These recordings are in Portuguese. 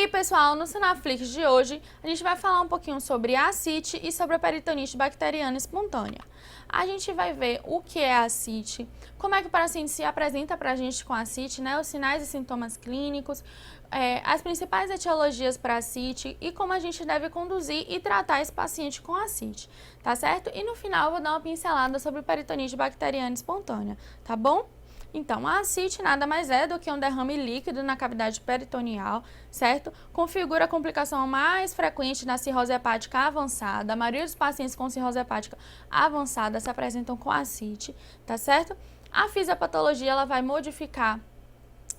aí, pessoal, no Sinaflix de hoje, a gente vai falar um pouquinho sobre a ascite e sobre a peritonite bacteriana espontânea. A gente vai ver o que é a ascite, como é que o paciente se apresenta para a gente com a ascite, né, os sinais e sintomas clínicos, as principais etiologias para a ascite e como a gente deve conduzir e tratar esse paciente com ascite, tá certo? E no final eu vou dar uma pincelada sobre peritonite bacteriana espontânea, tá bom? Então, a ascite nada mais é do que um derrame líquido na cavidade peritoneal, certo? Configura a complicação mais frequente na cirrose hepática avançada. A maioria dos pacientes com cirrose hepática avançada se apresentam com ascite, tá certo? A fisiopatologia ela vai modificar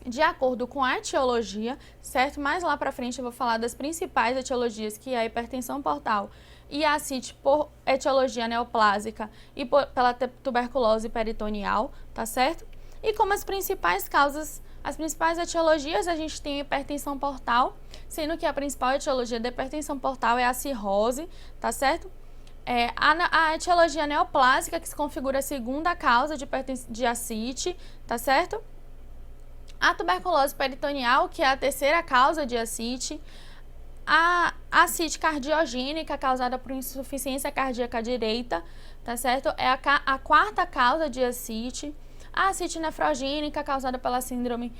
de acordo com a etiologia, certo? Mais lá pra frente eu vou falar das principais etiologias, que é a hipertensão portal e a ascite por etiologia neoplásica e pela tuberculose peritoneal, tá certo? E como as principais causas, as principais etiologias, a gente tem a hipertensão portal, sendo que a principal etiologia da hipertensão portal é a cirrose, tá certo? A etiologia neoplásica, que se configura a segunda causa de ascite, tá certo? A tuberculose peritoneal, que é a terceira causa de ascite. A ascite cardiogênica, causada por insuficiência cardíaca direita, tá certo? É a quarta causa de ascite. A ascite nefrogênica, causada pela síndrome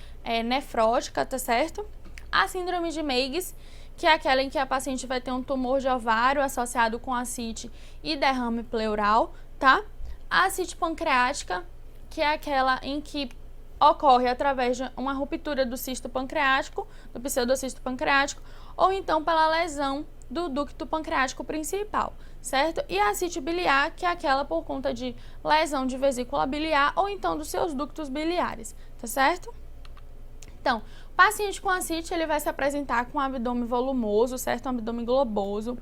nefrótica, tá certo? A síndrome de Meigs, que é aquela em que a paciente vai ter um tumor de ovário associado com ascite e derrame pleural, tá? A ascite pancreática, que é aquela em que ocorre através de uma ruptura do cisto pancreático, do pseudocisto pancreático, ou então pela lesão do ducto pancreático principal, certo? E a ascite biliar, que é aquela por conta de lesão de vesícula biliar ou então dos seus ductos biliares, tá certo? Então, o paciente com ascite, ele vai se apresentar com um abdômen volumoso, certo? Um abdômen globoso.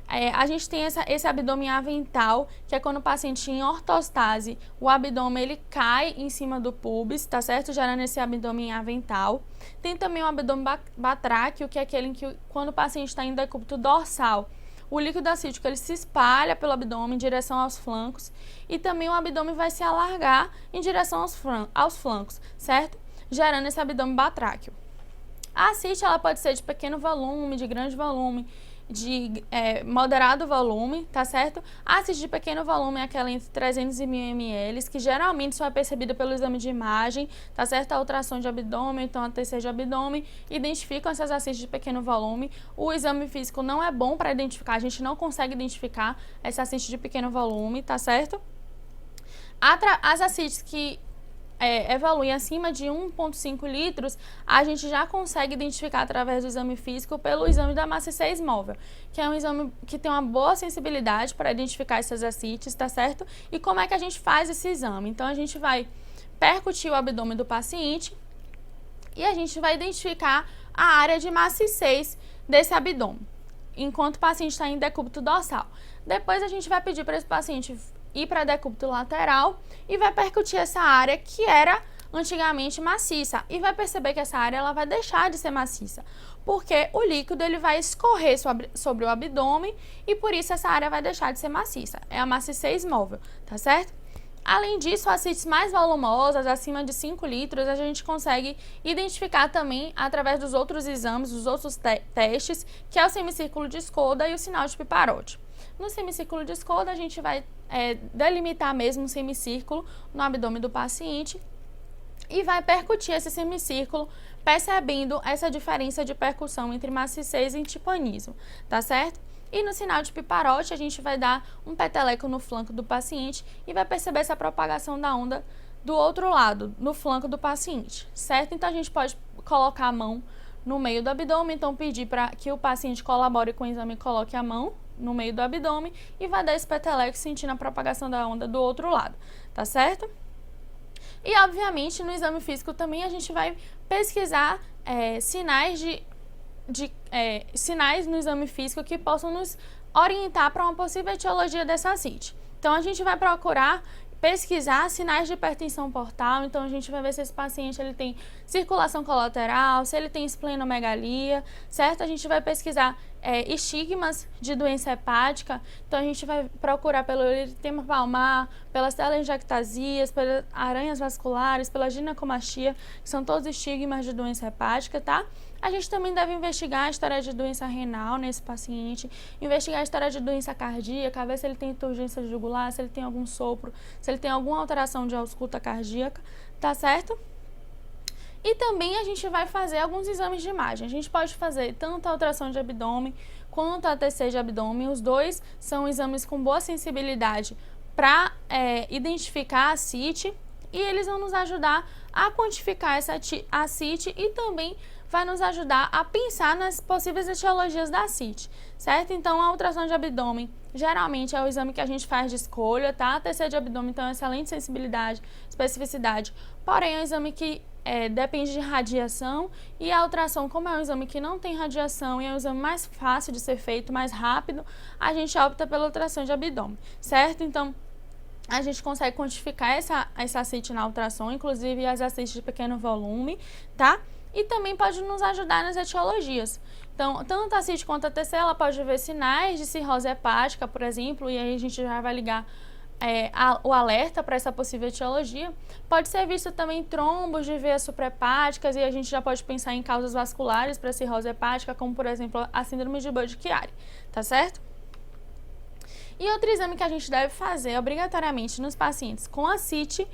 A gente tem esse abdômen avental, que é quando o paciente em ortostase, o abdômen ele cai em cima do pubis, tá certo? Gerando esse abdômen avental. Tem também o abdômen batráqueo, que é aquele em que quando o paciente está em decúbito dorsal, o líquido acítico ele se espalha pelo abdômen em direção aos flancos e também o abdômen vai se alargar em direção aos flancos, certo? Gerando esse abdômen batráqueo. A ascite ela pode ser de pequeno volume, de grande volume, de moderado volume, tá certo? A ascite de pequeno volume é aquela entre 300 e 1000 ml, que geralmente só é percebida pelo exame de imagem, tá certo? A ultrassom de abdômen, então a TC de abdômen, identificam essas ascites de pequeno volume. O exame físico não é bom para identificar, a gente não consegue identificar essa ascite de pequeno volume, tá certo? As ascites que evoluem acima de 1,5 litros, a gente já consegue identificar através do exame físico pelo exame da massa C6 móvel, que é um exame que tem uma boa sensibilidade para identificar essas ascites, tá certo? E como é que a gente faz esse exame? Então, a gente vai percutir o abdômen do paciente e a gente vai identificar a área de massa C6 desse abdômen, enquanto o paciente está em decúbito dorsal. Depois, a gente vai pedir para esse paciente ir para decúbito lateral e vai percutir essa área que era antigamente maciça e vai perceber que essa área ela vai deixar de ser maciça, porque o líquido ele vai escorrer sobre o abdômen e por isso essa área vai deixar de ser maciça. É a massa C6 móvel, tá certo? Além disso, ascites mais volumosas, acima de 5 litros, a gente consegue identificar também através dos outros exames, dos outros testes, que é o semicírculo de Skoda e o sinal de Piparotti. No semicírculo de Skoda, a gente vai delimitar mesmo um semicírculo no abdômen do paciente e vai percutir esse semicírculo, percebendo essa diferença de percussão entre maciçez e timpanismo, tá certo? E no sinal de Piparotti, a gente vai dar um peteleco no flanco do paciente e vai perceber essa propagação da onda do outro lado, no flanco do paciente, certo? Então, a gente pode colocar a mão no meio do abdômen, então pedir para que o paciente colabore com o exame e coloque a mão no meio do abdômen e vai dar esse peteleco sentindo a propagação da onda do outro lado, tá certo? E, obviamente, no exame físico também a gente vai pesquisar sinais no exame físico que possam nos orientar para uma possível etiologia dessa ascite. Então, a gente vai procurar pesquisar sinais de hipertensão portal, então a gente vai ver se esse paciente ele tem circulação colateral, se ele tem esplenomegalia, certo? A gente vai pesquisar estigmas de doença hepática, então a gente vai procurar pelo eritema palmar, pelas telangiectasias, pelas aranhas vasculares, pela ginecomastia, que são todos estigmas de doença hepática, tá? A gente também deve investigar a história de doença renal nesse paciente, investigar a história de doença cardíaca, ver se ele tem turgência jugular, se ele tem algum sopro, se ele tem alguma alteração de ausculta cardíaca, tá certo? E também a gente vai fazer alguns exames de imagem. A gente pode fazer tanto a ultrassom de abdômen quanto a TC de abdômen. Os dois são exames com boa sensibilidade para identificar a ascite, e eles vão nos ajudar a quantificar essa ascite e também vai nos ajudar a pensar nas possíveis etiologias da ascite, certo? Então, a ultrassom de abdômen geralmente é o exame que a gente faz de escolha, tá? A TC de abdômen, então, é excelente sensibilidade, especificidade, porém é um exame que depende de radiação, e a ultrassom, como é um exame que não tem radiação e é um exame mais fácil de ser feito, mais rápido, a gente opta pela ultrassom de abdômen, certo? Então, a gente consegue quantificar essa ascite na ultrassom, inclusive as ascites de pequeno volume, tá? E também pode nos ajudar nas etiologias. Então, tanto a ascite quanto a TC, ela pode ver sinais de cirrose hepática, por exemplo, e aí a gente já vai ligar o alerta para essa possível etiologia. Pode ser visto também trombos de veias suprahepáticas, e a gente já pode pensar em causas vasculares para cirrose hepática, como, por exemplo, a síndrome de Budd-Chiari, tá certo? E outro exame que a gente deve fazer obrigatoriamente nos pacientes com ascite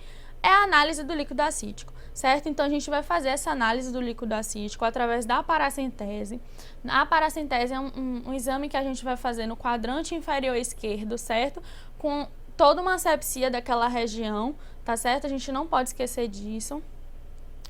é a análise do líquido acítico, certo? Então, a gente vai fazer essa análise do líquido acítico através da paracentese. A paracentese é um exame que a gente vai fazer no quadrante inferior esquerdo, certo? Com toda uma asepsia daquela região, tá certo? A gente não pode esquecer disso,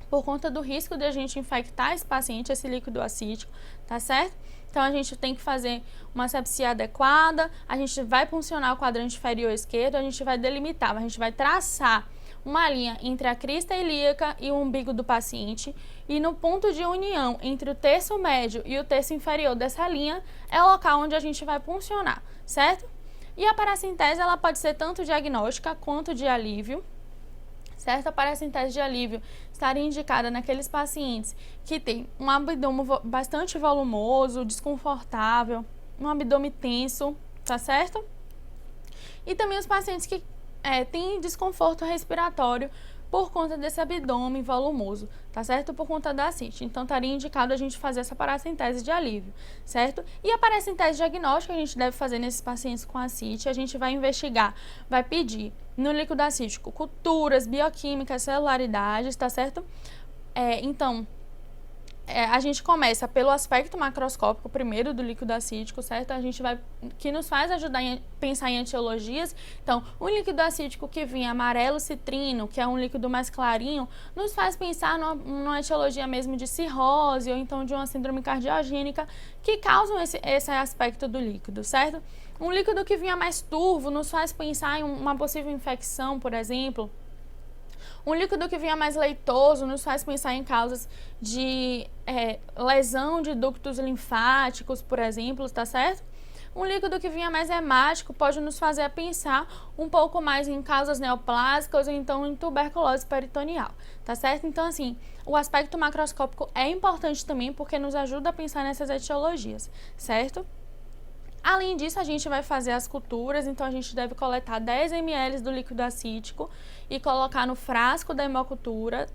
por conta do risco de a gente infectar esse paciente, esse líquido acítico, tá certo? Então, a gente tem que fazer uma asepsia adequada, a gente vai puncionar o quadrante inferior esquerdo, a gente vai delimitar, a gente vai traçar uma linha entre a crista ilíaca e o umbigo do paciente, e no ponto de união entre o terço médio e o terço inferior dessa linha é o local onde a gente vai puncionar, certo? E a paracentese, ela pode ser tanto diagnóstica quanto de alívio, certo? A paracentese de alívio estaria indicada naqueles pacientes que têm um abdômen bastante volumoso, desconfortável, um abdômen tenso, tá certo? E também os pacientes que têm desconforto respiratório por conta desse abdômen volumoso, tá certo? Por conta da ascite. Então, estaria indicado a gente fazer essa paracentese de alívio, certo? E a paracentese diagnóstica a gente deve fazer nesses pacientes com ascite. A gente vai investigar, vai pedir no líquido acítico culturas, bioquímicas, celularidades, tá certo? Então, a gente começa pelo aspecto macroscópico primeiro do líquido acítico, certo? A gente vai, que nos faz ajudar a pensar em etiologias. Então, um líquido acítico que vinha amarelo citrino, que é um líquido mais clarinho, nos faz pensar numa etiologia mesmo de cirrose ou então de uma síndrome cardiogênica que causam esse aspecto do líquido, certo? Um líquido que vinha mais turvo nos faz pensar em uma possível infecção, por exemplo. Um líquido que vinha mais leitoso nos faz pensar em causas de lesão de ductos linfáticos, por exemplo, tá certo? Um líquido que vinha mais hemático pode nos fazer pensar um pouco mais em causas neoplásicas ou então em tuberculose peritoneal, tá certo? Então, assim, o aspecto macroscópico é importante também porque nos ajuda a pensar nessas etiologias, certo? Além disso, a gente vai fazer as culturas, então a gente deve coletar 10 ml do líquido acítico e colocar no frasco da hemocultura,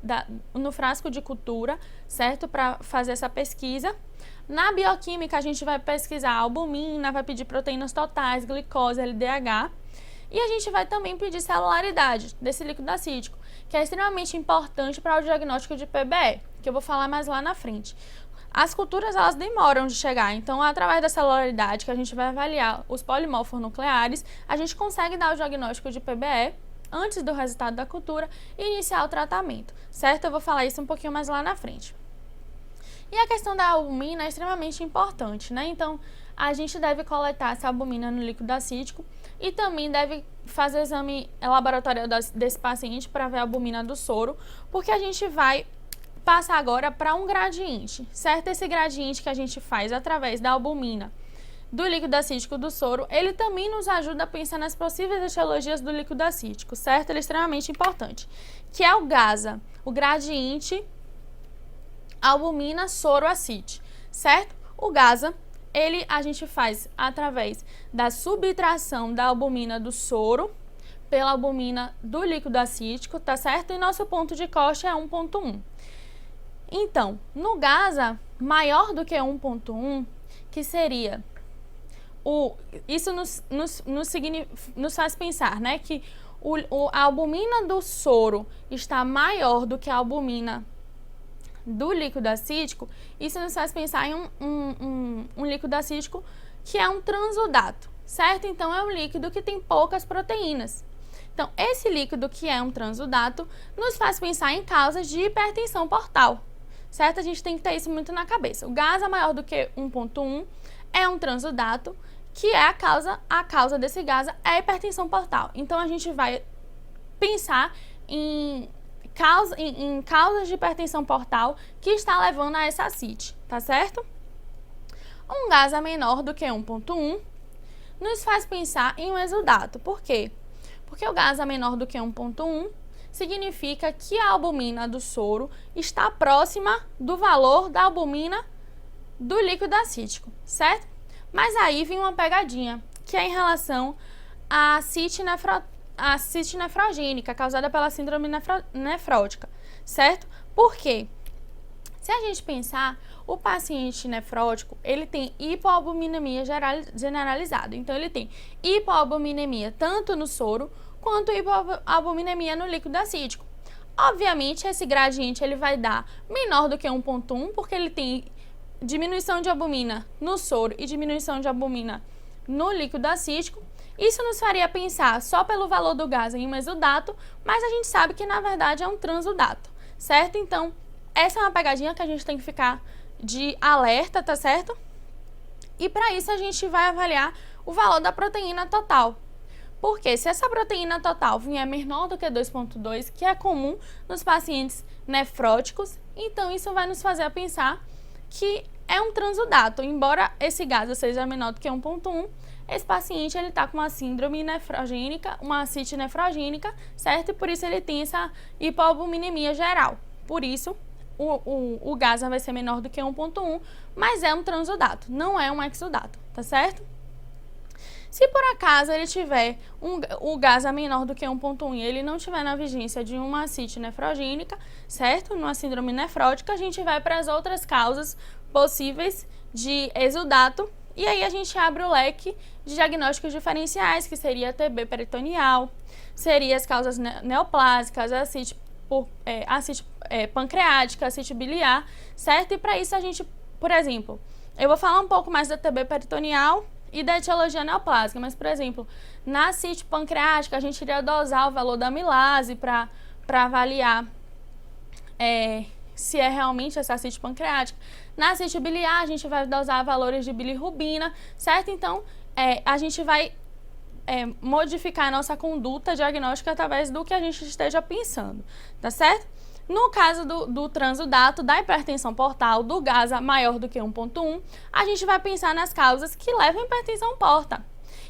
no frasco de cultura, certo? Para fazer essa pesquisa. Na bioquímica, a gente vai pesquisar albumina, vai pedir proteínas totais, glicose, LDH. E a gente vai também pedir celularidade desse líquido acítico, que é extremamente importante para o diagnóstico de PBE, que eu vou falar mais lá na frente. As culturas, elas demoram de chegar, então, através da celularidade, que a gente vai avaliar os polimorfos nucleares, a gente consegue dar o diagnóstico de PBE antes do resultado da cultura e iniciar o tratamento, certo? Eu vou falar isso um pouquinho mais lá na frente. E a questão da albumina é extremamente importante, né? Então, a gente deve coletar essa albumina no líquido acítico e também deve fazer o exame laboratorial desse paciente para ver a albumina do soro, porque a gente vai passar agora para um gradiente, certo? Esse gradiente que a gente faz através da albumina, do líquido acítico do soro, ele também nos ajuda a pensar nas possíveis etiologias do líquido acítico, certo? Ele é extremamente importante, que é o GASA, o gradiente albumina-soro-acite, certo? O GASA, a gente faz através da subtração da albumina do soro pela albumina do líquido acítico, tá certo? E nosso ponto de corte é 1,1. Então, no GASA maior do que 1,1, que seria isso nos faz pensar, né, que a albumina do soro está maior do que a albumina do líquido acítico. Isso nos faz pensar em um líquido acítico que é um transudato, certo? Então, é um líquido que tem poucas proteínas. Então, esse líquido que é um transudato nos faz pensar em causas de hipertensão portal, certo? A gente tem que ter isso muito na cabeça. O GASA maior do que 1,1 é um transudato, que é a causa desse GASA é a hipertensão portal. Então, a gente vai pensar em causas de hipertensão portal que está levando a essa ascite, tá certo? Um GASA menor do que 1,1 nos faz pensar em um exudato. Por quê? Porque o GASA menor do que 1,1 significa que a albumina do soro está próxima do valor da albumina do líquido acítico, certo? Mas aí vem uma pegadinha, que é em relação à ascite nefrogênica, causada pela síndrome nefrótica, certo? Por quê? Se a gente pensar, o paciente nefrótico, ele tem hipoalbuminemia generalizada. Então, ele tem hipoalbuminemia tanto no soro, quanto hipoalbuminemia no líquido acítico. Obviamente, esse gradiente ele vai dar menor do que 1,1, porque ele tem diminuição de albumina no soro e diminuição de albumina no líquido acítico. Isso nos faria pensar só pelo valor do GASA em um exudato, mas a gente sabe que na verdade é um transudato, certo? Então, essa é uma pegadinha que a gente tem que ficar de alerta, tá certo? E para isso a gente vai avaliar o valor da proteína total. Porque se essa proteína total vier menor do que 2,2, que é comum nos pacientes nefróticos, então isso vai nos fazer pensar que é um transudato. Embora esse GASA seja menor do que 1,1, esse paciente ele está com uma síndrome nefrogênica, uma ascite nefrogênica, certo? E por isso ele tem essa hipoalbuminemia geral. Por isso, o GASA vai ser menor do que 1,1, mas é um transudato, não é um exudato, tá certo? Se por acaso ele tiver o GASA menor do que 1,1 e ele não tiver na vigência de uma ascite nefrogênica, certo? Numa síndrome nefrótica, a gente vai para as outras causas possíveis de exudato e aí a gente abre o leque de diagnósticos diferenciais, que seria TB peritoneal, seria as causas neoplásicas, ascite pancreática, ascite biliar, certo? E para isso a gente, por exemplo, eu vou falar um pouco mais da TB peritoneal e da etiologia neoplásica, mas, por exemplo, na ascite pancreática, a gente iria dosar o valor da amilase para avaliar se é realmente essa ascite pancreática. Na ascite biliar, a gente vai dosar valores de bilirrubina, certo? Então, a gente vai modificar a nossa conduta diagnóstica através do que a gente esteja pensando, tá certo? No caso do transudato, da hipertensão portal, do GASA maior do que 1,1, a gente vai pensar nas causas que levam à hipertensão porta.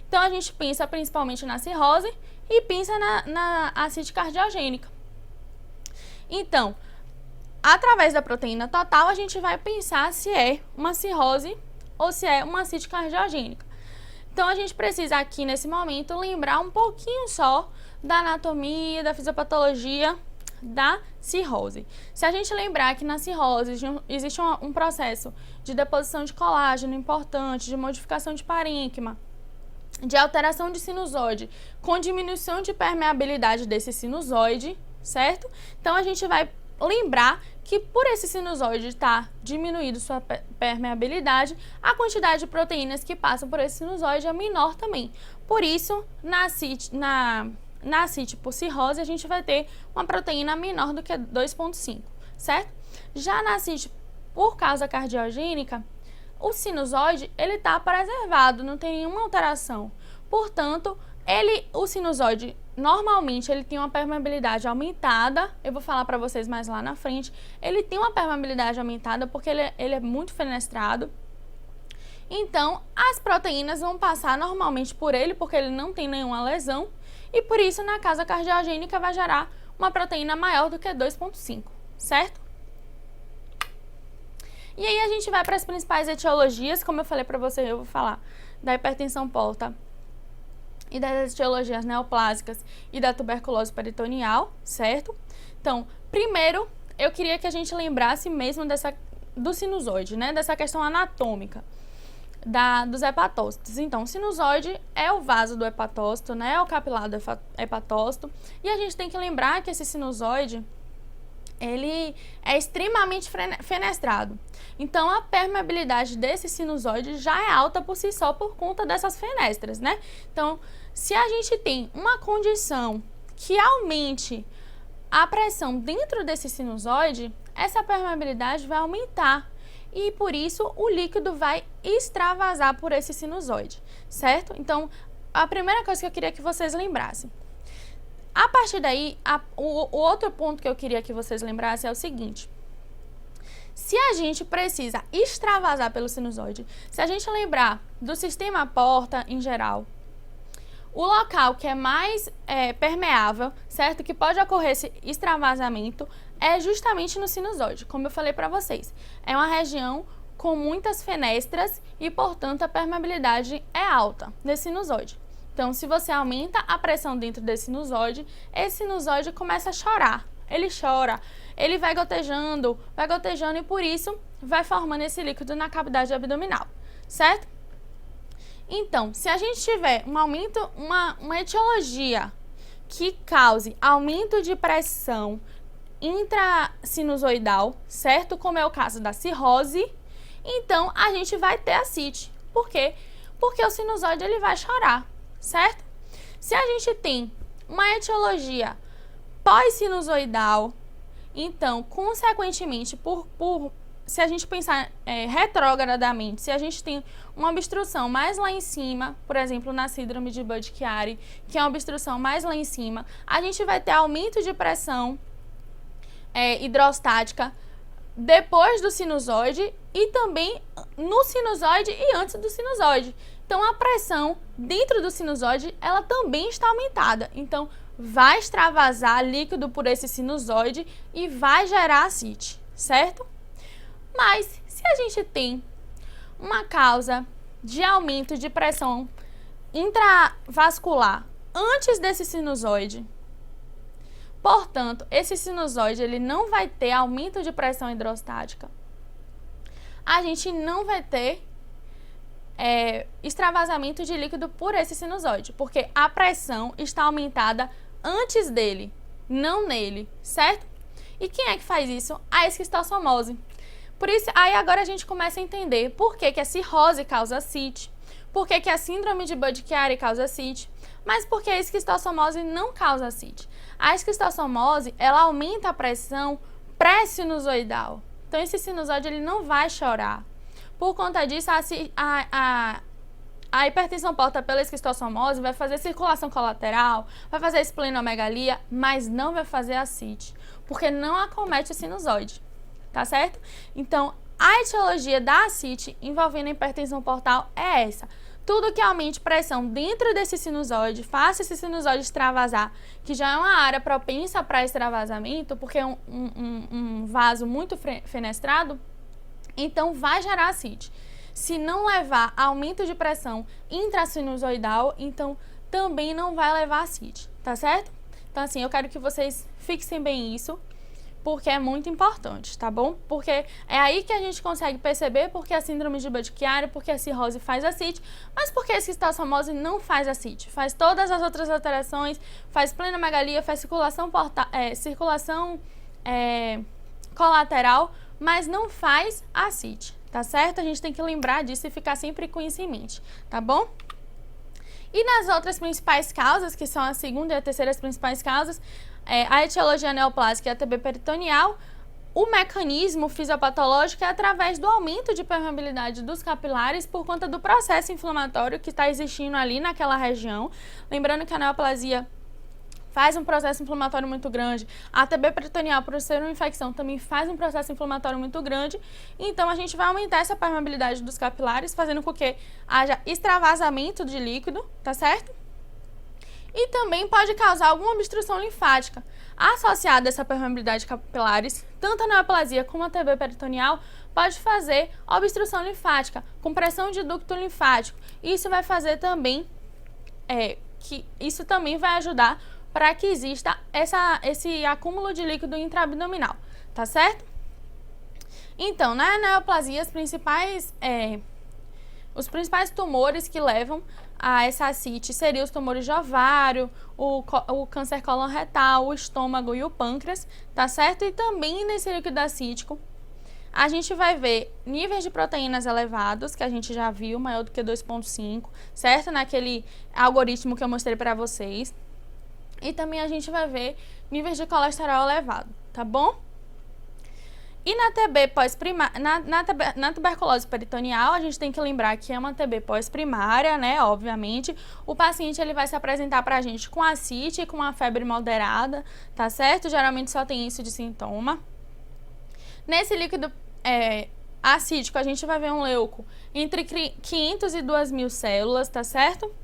Então, a gente pensa principalmente na cirrose e pensa na ascite cardiogênica. Então, através da proteína total, a gente vai pensar se é uma cirrose ou se é uma ascite cardiogênica. Então, a gente precisa aqui, nesse momento, lembrar um pouquinho só da anatomia, da fisiopatologia da cirrose. Se a gente lembrar que na cirrose existe um processo de deposição de colágeno importante, de modificação de parênquima, de alteração de sinusoide, com diminuição de permeabilidade desse sinusoide, certo? Então, a gente vai lembrar que por esse sinusoide estar diminuído sua permeabilidade, a quantidade de proteínas que passam por esse sinusoide é menor também. Por isso, na ascite por cirrose, a gente vai ter uma proteína menor do que 2,5, certo? Já na ascite por causa cardiogênica, o sinusoide ele está preservado, não tem nenhuma alteração. Portanto, o sinusoide normalmente ele tem uma permeabilidade aumentada. Eu vou falar para vocês mais lá na frente. Ele tem uma permeabilidade aumentada porque ele é muito fenestrado. Então, as proteínas vão passar normalmente por ele porque ele não tem nenhuma lesão. E por isso, na causa cardiogênica, vai gerar uma proteína maior do que 2,5, certo? E aí a gente vai para as principais etiologias. Como eu falei para vocês, eu vou falar da hipertensão porta e das etiologias neoplásicas e da tuberculose peritoneal, certo? Então, primeiro, eu queria que a gente lembrasse mesmo do sinusoide, né? Dessa questão anatômica dos hepatócitos. Então, o sinusoide é o vaso do hepatócito, né? É o capilar do hepatócito. E a gente tem que lembrar que esse sinusoide, ele é extremamente fenestrado. Então, a permeabilidade desse sinusoide já é alta por si só por conta dessas fenestras, né? Então, se a gente tem uma condição que aumente a pressão dentro desse sinusoide, essa permeabilidade vai aumentar e, por isso, o líquido vai extravasar por esse sinusoide, certo? Então, a primeira coisa que eu queria que vocês lembrassem. A partir daí, o outro ponto que eu queria que vocês lembrassem é o seguinte. Se a gente precisa extravasar pelo sinusoide, se a gente lembrar do sistema porta em geral, o local que é mais permeável, certo? Que pode ocorrer esse extravasamento é justamente no sinusoide, como eu falei para vocês. É uma região com muitas fenestras e, portanto, a permeabilidade é alta nesse sinusoide. Então, se você aumenta a pressão dentro desse sinusoide, esse sinusoide começa a chorar. Ele chora, ele vai gotejando e, por isso, vai formando esse líquido na cavidade abdominal, certo? Então, se a gente tiver um aumento, uma etiologia que cause aumento de pressão intrasinusoidal, certo? Como é o caso da cirrose, então a gente vai ter ascite. Por quê? Porque o sinusoide ele vai chorar, certo? Se a gente tem uma etiologia pós-sinusoidal, então, consequentemente, se a gente pensar retrogradamente, se a gente tem uma obstrução mais lá em cima, por exemplo, na síndrome de Budd-Chiari, que é uma obstrução mais lá em cima, a gente vai ter aumento de pressão hidrostática depois do sinusoide e também no sinusoide e antes do sinusoide. Então, a pressão dentro do sinusoide, ela também está aumentada. Então, vai extravasar líquido por esse sinusoide e vai gerar ascite, certo? Mas, se a gente tem uma causa de aumento de pressão intravascular antes desse sinusoide, portanto, esse sinusoide ele não vai ter aumento de pressão hidrostática, a gente não vai ter extravasamento de líquido por esse sinusoide, porque a pressão está aumentada antes dele, não nele, certo? E quem é que faz isso? A esquistossomose. Por isso, aí agora a gente começa a entender por que a cirrose causa ascite, por que a síndrome de Budd-Chiari causa ascite, mas por que a esquistossomose não causa ascite. A esquistossomose, ela aumenta a pressão pré-sinusoidal. Então, esse sinusoide ele não vai chorar. Por conta disso, a hipertensão porta pela esquistossomose vai fazer circulação colateral, vai fazer esplenomegalia, mas não vai fazer ascite, porque não acomete o sinusoide. Tá certo? Então, a etiologia da ascite envolvendo a hipertensão portal é essa. Tudo que aumente pressão dentro desse sinusoide, faça esse sinusoide extravasar, que já é uma área propensa para extravasamento, porque é um vaso muito fenestrado, então vai gerar ascite. Se não levar a aumento de pressão intrasinusoidal, então também não vai levar ascite, tá certo? Então, assim, eu quero que vocês fixem bem isso, porque é muito importante, tá bom? Porque é aí que a gente consegue perceber porque a síndrome de Budd-Chiari, porque a cirrose faz ascite, mas porque a esquistossomose não faz ascite. Faz todas as outras alterações, faz esplenomegalia, faz circulação colateral, mas não faz ascite, tá certo? A gente tem que lembrar disso e ficar sempre com isso em mente, tá bom? E nas outras principais causas, que são a segunda e a terceira principais causas, a etiologia neoplásica e a TB peritoneal, o mecanismo fisiopatológico é através do aumento de permeabilidade dos capilares por conta do processo inflamatório que está existindo ali naquela região. Lembrando que a neoplasia faz um processo inflamatório muito grande, a TB peritoneal, por ser uma infecção, também faz um processo inflamatório muito grande, então a gente vai aumentar essa permeabilidade dos capilares, fazendo com que haja extravasamento de líquido, tá certo? E também pode causar alguma obstrução linfática. Associada a essa permeabilidade de capilares, tanto a neoplasia como a TB peritoneal pode fazer obstrução linfática, compressão de ducto linfático. Isso vai fazer também, isso também vai ajudar para que exista esse acúmulo de líquido intraabdominal, tá certo? Então, na neoplasia, os principais tumores que levam a essa ascite seriam os tumores de ovário, o câncer coloretal, o estômago e o pâncreas, tá certo? E também nesse líquido acítico, a gente vai ver níveis de proteínas elevados, que a gente já viu, maior do que 2,5, certo? Naquele algoritmo que eu mostrei para vocês. E também a gente vai ver níveis de colesterol elevado, tá bom? E na TB pós-primária, na tuberculose peritoneal, a gente tem que lembrar que é uma TB pós-primária, né? Obviamente, o paciente ele vai se apresentar pra gente com ascite e com uma febre moderada, tá certo? Geralmente só tem isso de sintoma. Nesse líquido acítico, a gente vai ver um leuco entre 500 e 2.000 células, tá certo?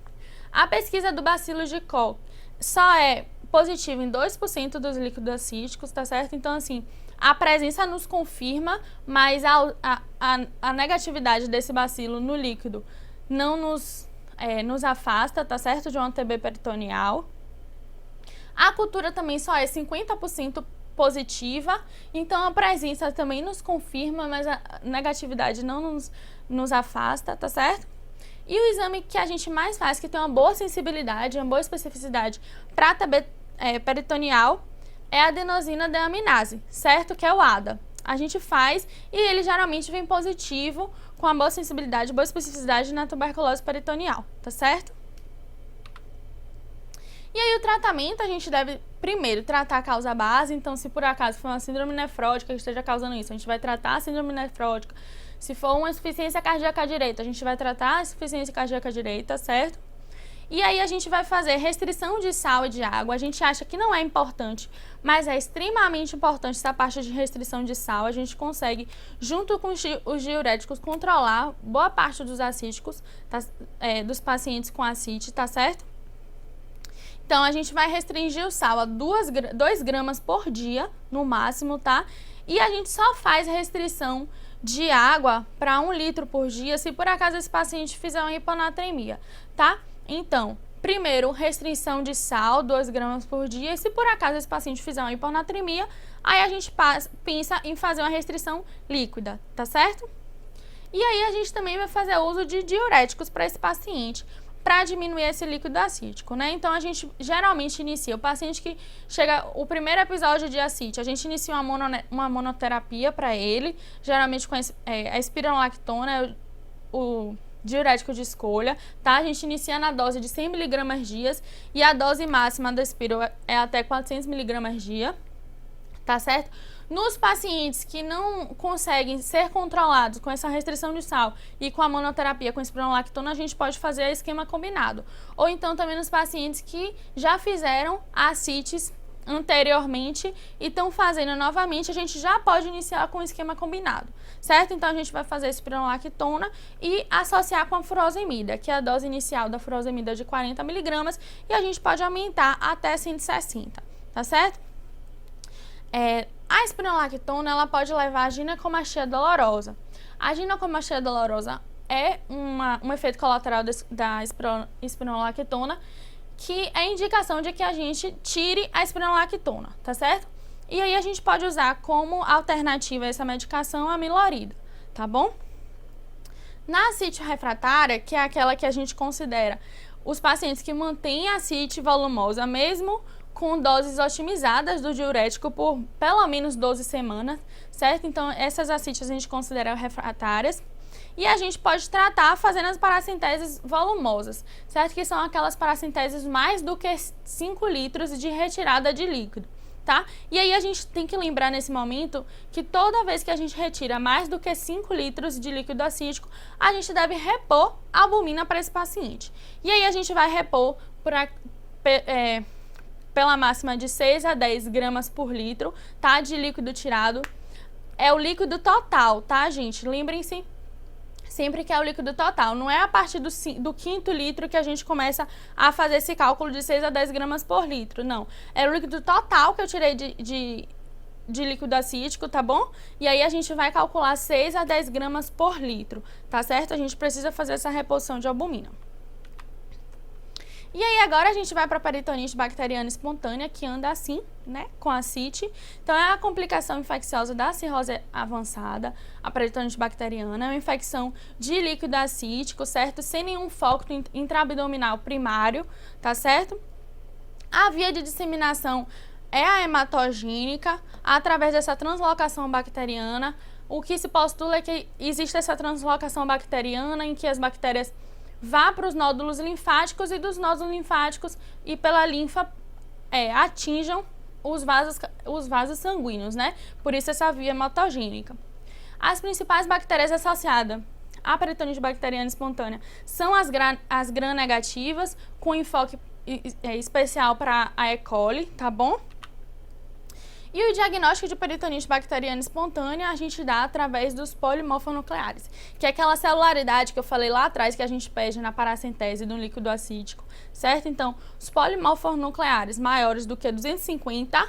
A pesquisa do bacilo de Koch só é positiva em 2% dos líquidos acíticos, tá certo? Então, assim, a presença nos confirma, mas a negatividade desse bacilo no líquido não nos afasta, tá certo? De uma TB peritoneal. A cultura também só é 50% positiva, então a presença também nos confirma, mas a negatividade não nos afasta, tá certo? E o exame que a gente mais faz, que tem uma boa sensibilidade, uma boa especificidade para TB peritoneal, é a adenosina deaminase, certo? Que é o ADA. A gente faz e ele geralmente vem positivo, com a boa sensibilidade, boa especificidade na tuberculose peritoneal, tá certo? E aí o tratamento, a gente deve primeiro tratar a causa base, então se por acaso for uma síndrome nefrótica que esteja causando isso, a gente vai tratar a síndrome nefrótica. Se for uma insuficiência cardíaca direita, a gente vai tratar a insuficiência cardíaca direita, certo? E aí a gente vai fazer restrição de sal e de água. A gente acha que não é importante, mas é extremamente importante essa parte de restrição de sal. A gente consegue, junto com os diuréticos, controlar boa parte dos acíticos, dos pacientes com ascite, tá certo? Então, a gente vai restringir o sal a 2 gramas por dia, no máximo, tá? E a gente só faz restrição de água para 1 litro por dia, se por acaso esse paciente fizer uma hiponatremia, tá? Então, primeiro, restrição de sal, 2 gramas por dia. E se por acaso esse paciente fizer uma hiponatremia, aí a gente pensa em fazer uma restrição líquida, tá certo? E aí a gente também vai fazer uso de diuréticos para esse paciente, para diminuir esse líquido acítico, né? Então, a gente geralmente inicia o paciente que chega o primeiro episódio de ascite, a gente inicia uma monoterapia para ele, geralmente com a espironolactona, o diurético de escolha, tá? A gente inicia na dose de 100 mg dia e a dose máxima da espiro é até 400 mg dia, tá certo? Nos pacientes que não conseguem ser controlados com essa restrição de sal e com a monoterapia com espironolactona, a gente pode fazer esquema combinado. Ou então também nos pacientes que já fizeram ascites anteriormente e estão fazendo novamente, a gente já pode iniciar com o esquema combinado, certo? Então a gente vai fazer espironolactona e associar com a furosemida, que é a dose inicial da furosemida de 40 mg e a gente pode aumentar até 160, tá certo? A espironolactona, ela pode levar a ginecomastia dolorosa. A ginecomastia dolorosa é um efeito colateral da espironolactona, que é indicação de que a gente tire a espironolactona, tá certo? E aí a gente pode usar como alternativa a essa medicação a milorida, tá bom? Na ascite refratária, que é aquela que a gente considera os pacientes que mantêm a ascite volumosa, mesmo com doses otimizadas do diurético por pelo menos 12 semanas, certo? Então, essas ascites a gente considera refratárias. E a gente pode tratar fazendo as paracenteses volumosas, certo? Que são aquelas paracenteses mais do que 5 litros de retirada de líquido, tá? E aí a gente tem que lembrar nesse momento que toda vez que a gente retira mais do que 5 litros de líquido acítico, a gente deve repor albumina para esse paciente. E aí a gente vai repor pela máxima de 6 a 10 gramas por litro, tá? De líquido tirado. É o líquido total, tá, gente? Lembrem-se sempre que é o líquido total. Não é a partir do 5º litro que a gente começa a fazer esse cálculo de 6 a 10 gramas por litro, não. É o líquido total que eu tirei de líquido acítico, tá bom? E aí a gente vai calcular 6 a 10 gramas por litro, tá certo? A gente precisa fazer essa reposição de albumina. E aí agora a gente vai para a peritonite bacteriana espontânea, que anda assim, né, com a ascite. Então é a complicação infecciosa da cirrose avançada, a peritonite bacteriana, é uma infecção de líquido acítico, certo? Sem nenhum foco intraabdominal primário, tá certo? A via de disseminação é a hematogênica, através dessa translocação bacteriana. O que se postula é que existe essa translocação bacteriana em que as bactérias vá para os nódulos linfáticos e dos nódulos linfáticos e pela linfa atinjam os vasos sanguíneos, né? Por isso essa via hematogênica. As principais bactérias associadas à peritonite bacteriana espontânea são as gram-negativas, com enfoque especial para a E. coli, tá bom? E o diagnóstico de peritonite bacteriana espontânea a gente dá através dos polimorfonucleares, que é aquela celularidade que eu falei lá atrás que a gente pede na paracentese do líquido acítico, certo? Então, os polimorfonucleares maiores do que 250,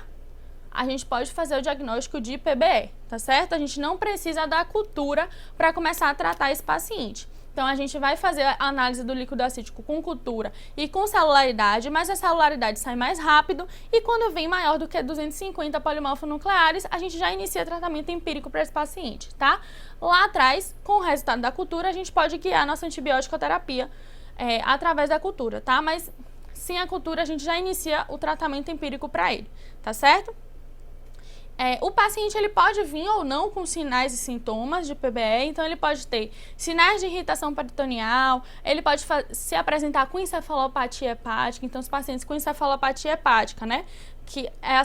a gente pode fazer o diagnóstico de PBE, tá certo? A gente não precisa da cultura para começar a tratar esse paciente. Então, a gente vai fazer a análise do líquido acítico com cultura e com celularidade, mas a celularidade sai mais rápido e quando vem maior do que 250 polimorfonucleares, a gente já inicia tratamento empírico para esse paciente, tá? Lá atrás, com o resultado da cultura, a gente pode guiar a nossa antibiótico-terapia através da cultura, tá? Mas sem a cultura, a gente já inicia o tratamento empírico para ele, tá certo? O paciente ele pode vir ou não com sinais e sintomas de PBE, então ele pode ter sinais de irritação peritoneal, ele pode se apresentar com encefalopatia hepática, então os pacientes com encefalopatia hepática, né, que é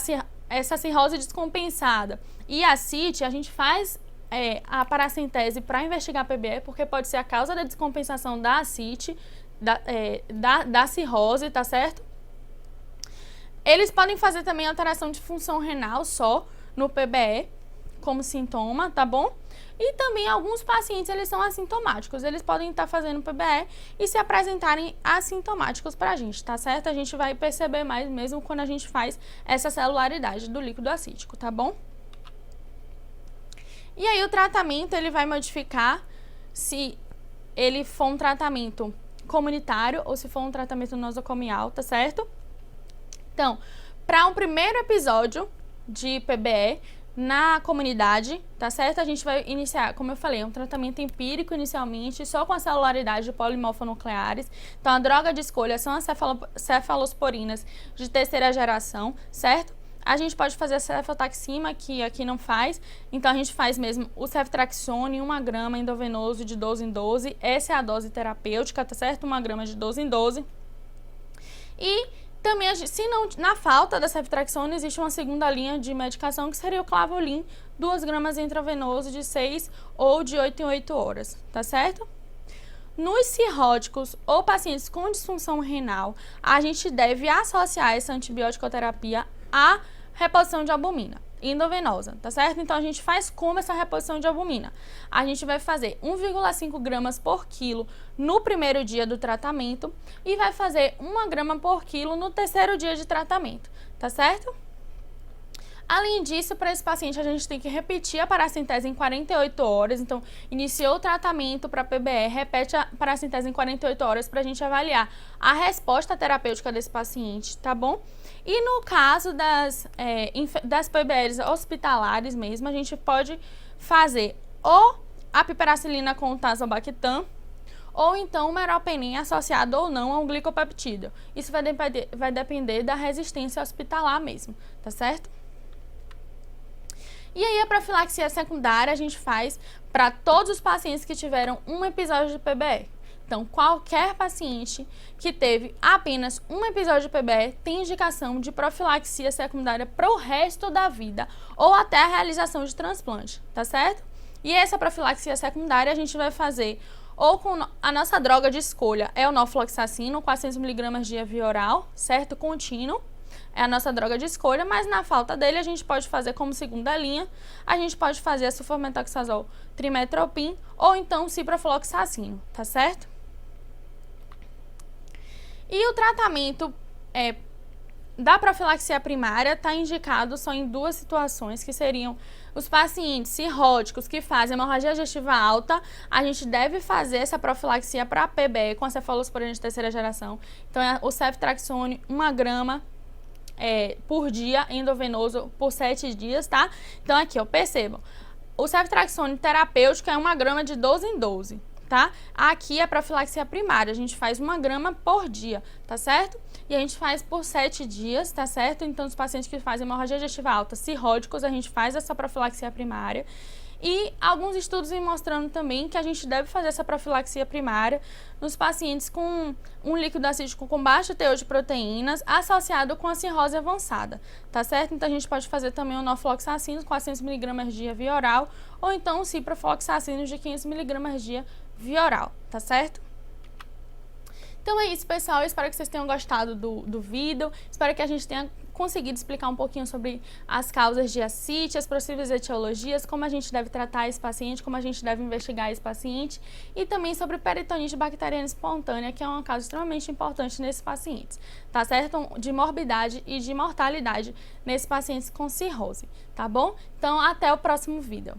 essa cirrose descompensada. E a ascite, a gente faz a paracentese para investigar PBE, porque pode ser a causa da descompensação da ascite, da cirrose, tá certo? Eles podem fazer também alteração de função renal só no PBE como sintoma, tá bom? E também alguns pacientes, eles são assintomáticos, eles podem estar fazendo PBE e se apresentarem assintomáticos pra gente, tá certo? A gente vai perceber mais mesmo quando a gente faz essa celularidade do líquido acítico, tá bom? E aí o tratamento, ele vai modificar se ele for um tratamento comunitário ou se for um tratamento nosocomial, tá certo? Então, para um primeiro episódio de PBE na comunidade, tá certo? A gente vai iniciar, como eu falei, um tratamento empírico inicialmente, só com a celularidade de polimorfonucleares. Então, a droga de escolha são as cefalosporinas de terceira geração, certo? A gente pode fazer a cefotaxima, que aqui não faz. Então, a gente faz mesmo o ceftriaxone, 1 grama endovenoso de 12 em 12. Essa é a dose terapêutica, tá certo? 1 grama de 12 em 12. E também, se não, na falta da ceftriaxone, existe uma segunda linha de medicação que seria o clavolin, 2 gramas intravenoso de 6 ou de 8 em 8 horas, tá certo? Nos cirróticos ou pacientes com disfunção renal, a gente deve associar essa antibiótico-terapia à reposição de albumina endovenosa, tá certo? Então, a gente faz como essa reposição de albumina? A gente vai fazer 1,5 gramas por quilo no primeiro dia do tratamento e vai fazer 1 grama por quilo no terceiro dia de tratamento, tá certo? Além disso, para esse paciente, a gente tem que repetir a paracentese em 48 horas. Então, iniciou o tratamento para PBE, repete a paracentese em 48 horas para a gente avaliar a resposta terapêutica desse paciente, tá bom? E no caso das PBEs hospitalares mesmo, a gente pode fazer ou a piperacilina com o tazobactam, ou então o meropenem associado ou não a um glicopeptídeo. Isso vai depender da resistência hospitalar mesmo, tá certo? E aí a profilaxia secundária a gente faz para todos os pacientes que tiveram um episódio de PBE. Então, qualquer paciente que teve apenas um episódio de PBE tem indicação de profilaxia secundária para o resto da vida ou até a realização de transplante, tá certo? E essa profilaxia secundária a gente vai fazer ou com a nossa droga de escolha, é o norfloxacino, 400mg dia via oral, certo? Contínuo. É a nossa droga de escolha, mas na falta dele a gente pode fazer como segunda linha, a gente pode fazer a sulformetoxazol trimetropin ou então ciprofloxacino, tá certo? E o tratamento da profilaxia primária está indicado só em 2 situações, que seriam os pacientes cirróticos que fazem hemorragia digestiva alta. A gente deve fazer essa profilaxia para PBE com a cefalosporina de terceira geração. Então, é o ceftriaxone 1 grama por dia, endovenoso, por 7 dias, tá? Então, aqui, ó, percebam. O ceftriaxone terapêutico é 1 grama de 12 em 12. Tá? Aqui é a profilaxia primária, a gente faz 1 grama por dia, tá certo? E a gente faz por 7 dias, tá certo? Então, os pacientes que fazem hemorragia digestiva alta, cirróticos, a gente faz essa profilaxia primária. E alguns estudos vêm mostrando também que a gente deve fazer essa profilaxia primária nos pacientes com um líquido acídico com baixo teor de proteínas associado com a cirrose avançada, tá certo? Então, a gente pode fazer também o norfloxacino com 400 mg dia via oral ou então o ciprofloxacino de 500 mg dia via oral, tá certo? Então é isso, pessoal. Eu espero que vocês tenham gostado do vídeo. Espero que a gente tenha conseguido explicar um pouquinho sobre as causas de ascite, as possíveis etiologias, como a gente deve tratar esse paciente, como a gente deve investigar esse paciente e também sobre peritonite bacteriana espontânea, que é uma causa extremamente importante nesses pacientes, tá certo? De morbidade e de mortalidade nesses pacientes com cirrose, tá bom? Então, até o próximo vídeo.